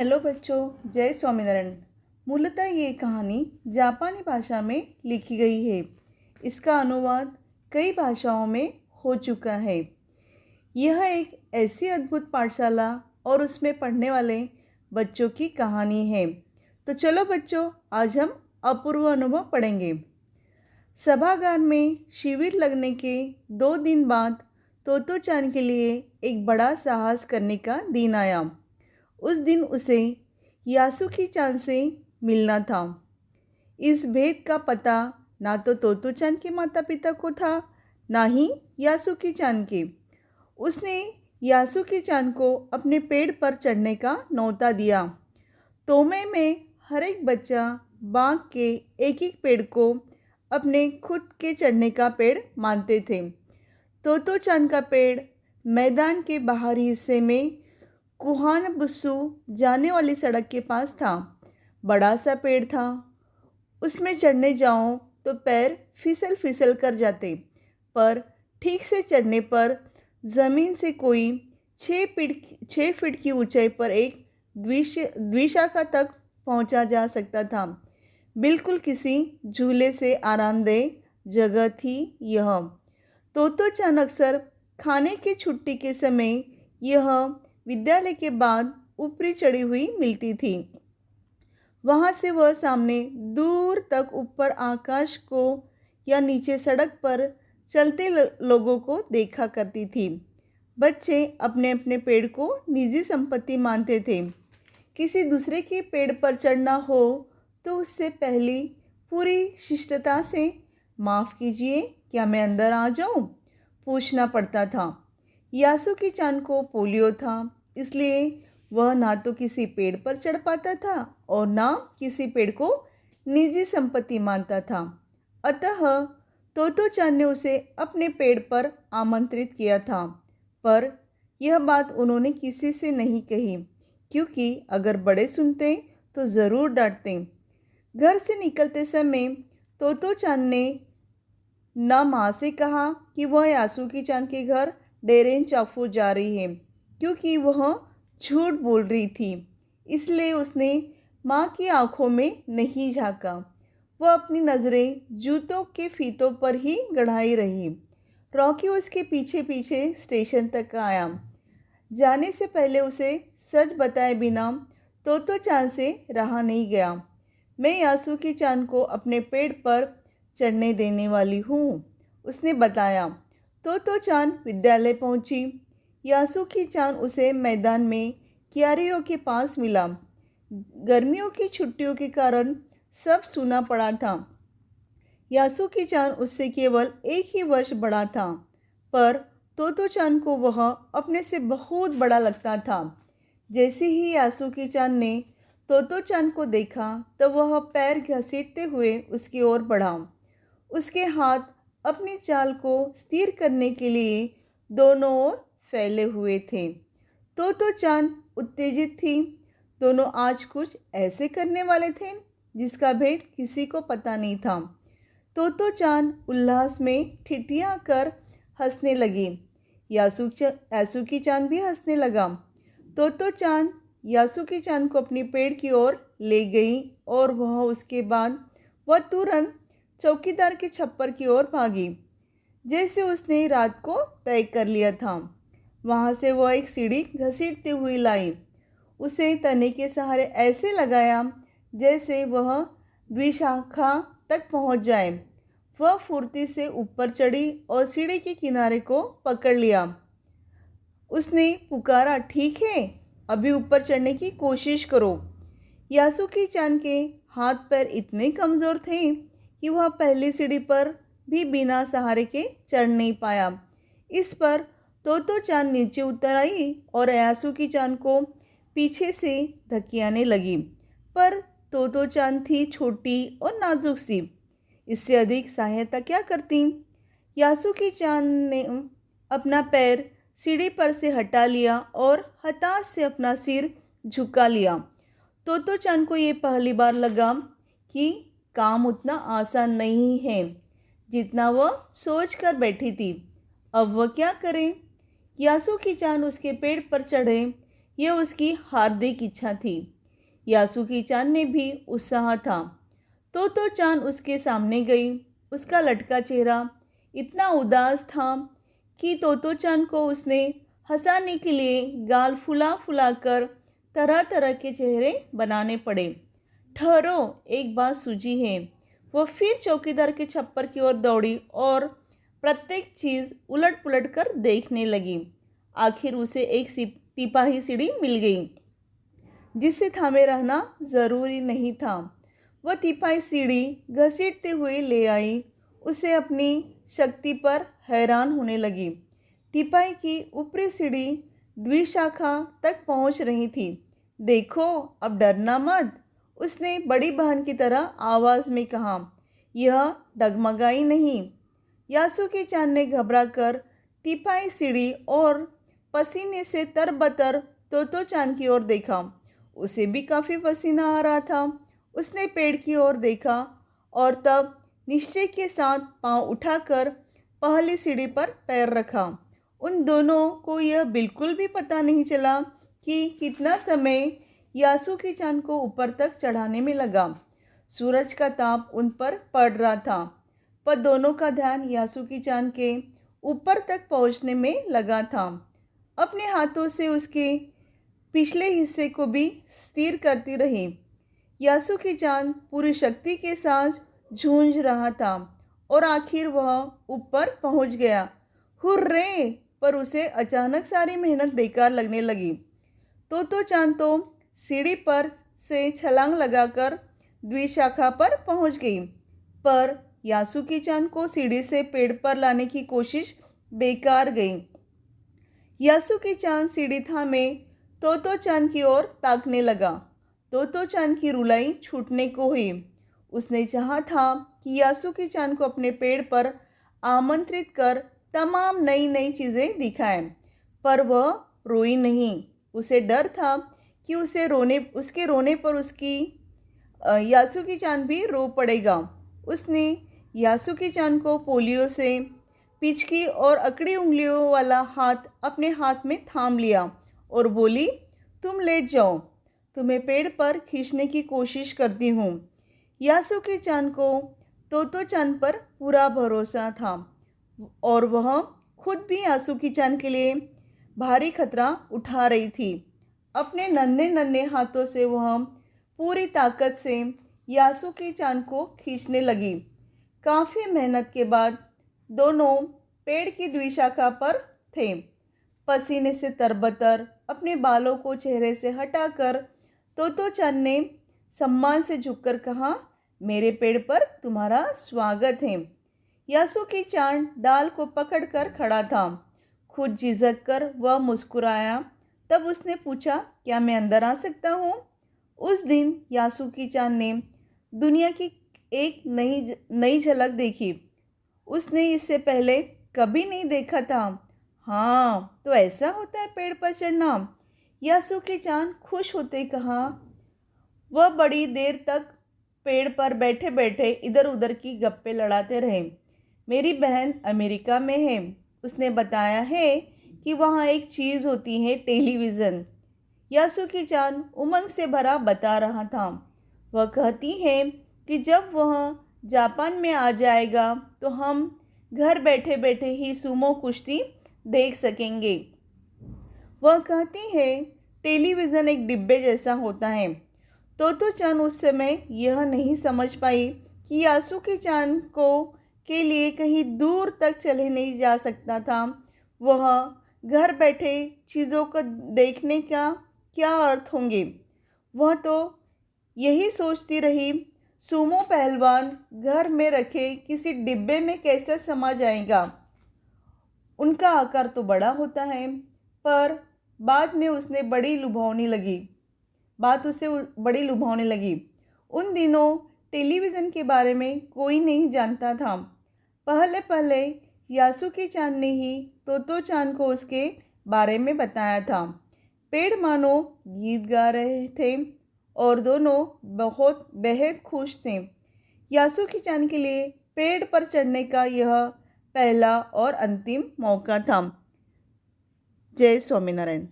Hello बच्चों, जय स्वामीनारायण। मूलतः ये कहानी जापानी भाषा में लिखी गई है। इसका अनुवाद कई भाषाओं में हो चुका है। यह एक ऐसी अद्भुत पाठशाला और उसमें पढ़ने वाले बच्चों की कहानी है। तो चलो बच्चों, आज हम अपूर्व अनुभव पढ़ेंगे। सभागार में शिविर लगने के 2 दिन बाद तोतो चान के लिए एक बड़ा साहस करने का दिन आया। उस दिन उसे यासुकी चान से मिलना था। इस भेद का पता ना तो तोतो चान के माता पिता को था, ना ही यासुकी चान के। उसने यासुकी चान को अपने पेड़ पर चढ़ने का न्योता दिया। तोमे में हर एक बच्चा बाग के एक एक पेड़ को अपने खुद के चढ़ने का पेड़ मानते थे। तोतो चान का पेड़ मैदान के बाहरी हिस्से में कुहानबुसु जाने वाली सड़क के पास था। बड़ा सा पेड़ था। उसमें चढ़ने जाओ तो पैर फिसल फिसल कर जाते, पर ठीक से चढ़ने पर ज़मीन से कोई 6 फीट की ऊंचाई पर एक द्विशाखा तक पहुंचा जा सकता था। बिल्कुल किसी झूले से आरामदेह जगह थी यह। तोतो चान अक्सर खाने की छुट्टी के समय यह विद्यालय के बाद ऊपरी चढ़ी हुई मिलती थी। वहाँ से वह सामने दूर तक ऊपर आकाश को या नीचे सड़क पर चलते लोगों को देखा करती थी। बच्चे अपने अपने पेड़ को निजी संपत्ति मानते थे। किसी दूसरे के पेड़ पर चढ़ना हो तो उससे पहले पूरी शिष्टता से माफ़ कीजिए, क्या मैं अंदर आ जाऊं? पूछना पड़ता था। यासुकी चान को पोलियो था, इसलिए वह ना तो किसी पेड़ पर चढ़ पाता था और ना किसी पेड़ को निजी संपत्ति मानता था। अतः तोतो चान ने उसे अपने पेड़ पर आमंत्रित किया था, पर यह बात उन्होंने किसी से नहीं कही, क्योंकि अगर बड़े सुनते तो ज़रूर डांटते। घर से निकलते समय तोतो चान ने न माँ से कहा कि वह यासुकी चान के घर डेरेन चाफू जा रही है, क्योंकि वह झूठ बोल रही थी। इसलिए उसने माँ की आंखों में नहीं झांका। वह अपनी नज़रें जूतों के फीतों पर ही गड़ाई रही। रॉकी उसके पीछे पीछे स्टेशन तक आया। जाने से पहले उसे सच बताए बिना तोतो चान से रहा नहीं गया। मैं यासुकी चान को अपने पेड़ पर चढ़ने देने वाली हूँ, उसने बताया। तोतो चान विद्यालय पहुँची। यासुकी चान उसे मैदान में क्यारियों के पास मिला। गर्मियों की छुट्टियों के कारण सब सूना पड़ा था। यासुकी चान उससे केवल 1 ही वर्ष बड़ा था, पर तोतो चान को वह अपने से बहुत बड़ा लगता था। जैसे ही यासुकी चान ने तोतो चान को देखा तो वह पैर घसीटते हुए उसकी ओर बढ़ा। उसके हाथ अपनी चाल को स्थिर करने के लिए दोनों ओर फैले हुए थे। तोतो चान उत्तेजित थी। दोनों आज कुछ ऐसे करने वाले थे जिसका भेद किसी को पता नहीं था। तोतो चान उल्लास में ठिठिया कर हंसने लगी। यासुकी चान भी हंसने लगा। तोतो चान यासुकी चान को अपनी पेड़ की ओर ले गई और उसके बाद वह तुरंत चौकीदार के छप्पर की ओर भागी, जैसे उसने रात को तय कर लिया था। वहाँ से वह एक सीढ़ी घसीटती हुई लाई। उसे तने के सहारे ऐसे लगाया जैसे वह द्विशाखा तक पहुँच जाए। वह फुर्ती से ऊपर चढ़ी और सीढ़ी के किनारे को पकड़ लिया। उसने पुकारा, ठीक है, अभी ऊपर चढ़ने की कोशिश करो। यासुकी चान के हाथ पैर इतने कमज़ोर थे कि वह पहली सीढ़ी पर भी बिना सहारे के चढ़ नहीं पाया। इस पर तोतो चान नीचे उतर आई और यासुकी चान को पीछे से धकियाने लगी, पर तोतो चान थी छोटी और नाजुक सी। इससे अधिक सहायता क्या करती। यासुकी चान ने अपना पैर सीढ़ी पर से हटा लिया और हताश से अपना सिर झुका लिया। तोतो चान को ये पहली बार लगा कि काम उतना आसान नहीं है जितना वह सोच कर बैठी थी। अब वह क्या करे। यासुकी चान उसके पेड़ पर चढ़े। यह उसकी हार्दिक इच्छा थी। यासुकी चान ने भी उत्साह था। तो चान उसके सामने गई। उसका लटका चेहरा इतना उदास था कि तोतो चान को उसने हंसाने के लिए गाल फुला फुला कर तरह तरह के चेहरे बनाने पड़े। ठहरो, एक बात सूझी है। वह फिर चौकीदार के छप्पर की ओर दौड़ी और प्रत्येक चीज़ उलट पुलट कर देखने लगी। आखिर उसे एक तिपाही सीढ़ी मिल गई जिसे थामे रहना ज़रूरी नहीं था। वह तिपाही सीढ़ी घसीटते हुए ले आई। उसे अपनी शक्ति पर हैरान होने लगी। तिपाही की ऊपरी सीढ़ी द्विशाखा तक पहुंच रही थी। देखो, अब डरना मत, उसने बड़ी बहन की तरह आवाज़ में कहा। यह डगमगाई नहीं। यासुकी चान ने घबराकर तिपाही सीढ़ी और पसीने से तरबतर तोतो चान की ओर देखा। उसे भी काफ़ी पसीना आ रहा था। उसने पेड़ की ओर देखा और तब निश्चय के साथ पांव उठाकर पहली सीढ़ी पर पैर रखा। उन दोनों को यह बिल्कुल भी पता नहीं चला कि कितना समय यासुकी चान को ऊपर तक चढ़ाने में लगा। सूरज का ताप उन पर पड़ रहा था, पर दोनों का ध्यान यासुकी चान के ऊपर तक पहुंचने में लगा था। अपने हाथों से उसके पिछले हिस्से को भी स्थिर करती रही। यासुकी चान पूरी शक्ति के साथ झूंझ रहा था और आखिर वह ऊपर पहुंच गया। हुर्रे! पर उसे अचानक सारी मेहनत बेकार लगने लगी। तो चान तो सीढ़ी पर से छलांग लगाकर द्विशाखा पर पहुंच गई, पर यासुकी चान को सीढ़ी से पेड़ पर लाने की कोशिश बेकार गई। यासुकी चान सीढ़ी थामे तो चान की ओर ताकने लगा। तो चान की रुलाई छूटने को हुई। उसने चाहा था कि यासुकी चान को अपने पेड़ पर आमंत्रित कर तमाम नई नई चीज़ें दिखाए, पर वह रोई नहीं। उसे डर था कि उसके रोने पर यासुकी चान भी रो पड़ेगा। उसने यासुकी चान को पोलियो से पिचकी और अकड़ी उंगलियों वाला हाथ अपने हाथ में थाम लिया और बोली, तुम लेट जाओ, तुम्हें पेड़ पर खींचने की कोशिश करती हूँ। यासुकी चान को तो चान पर पूरा भरोसा था और वह खुद भी यासुकी चान के लिए भारी खतरा उठा रही थी। अपने नन्हे नन्हे हाथों से वह पूरी ताकत से यासुकी चान को खींचने लगी। काफ़ी मेहनत के बाद दोनों पेड़ की द्विशाखा पर थे। पसीने से तरबतर अपने बालों को चेहरे से हटाकर तो चान ने सम्मान से झुककर कहा, मेरे पेड़ पर तुम्हारा स्वागत है। यासुकी चान डाल को पकड़कर खड़ा था। खुद झिझक कर वह मुस्कुराया। तब उसने पूछा, क्या मैं अंदर आ सकता हूँ? उस दिन यासुकी चान ने दुनिया की एक नई झलक देखी। उसने इससे पहले कभी नहीं देखा था। हाँ, तो ऐसा होता है पेड़ पर चढ़ना? यासुकी चान खुश होते कहा। वह बड़ी देर तक पेड़ पर बैठे बैठे इधर उधर की गप्पे लड़ाते रहे। मेरी बहन अमेरिका में है। उसने बताया है कि वहाँ एक चीज़ होती है, टेलीविज़न। यासुकी चान उमंग से भरा बता रहा था। वह कहती है कि जब वह जापान में आ जाएगा तो हम घर बैठे बैठे ही सुमो कुश्ती देख सकेंगे। वह कहती है टेलीविज़न एक डिब्बे जैसा होता है। तो चान उस समय यह नहीं समझ पाई कि यासुकी चान को के लिए कहीं दूर तक चले नहीं जा सकता था। वह घर बैठे चीज़ों को देखने का क्या अर्थ होंगे। वह तो यही सोचती रही, सुमो पहलवान घर में रखे किसी डिब्बे में कैसे समा जाएगा। उनका आकार तो बड़ा होता है। पर बाद में उसे बड़ी लुभावनी लगी। उन दिनों टेलीविज़न के बारे में कोई नहीं जानता था। पहले पहले यासुकी चान ने ही तो चान को उसके बारे में बताया था। पेड़ मानो गीत गा रहे थे और दोनों बहुत बेहद खुश थे। यासुकी चान के लिए पेड़ पर चढ़ने का यह पहला और अंतिम मौका था। जय स्वामीनारायण।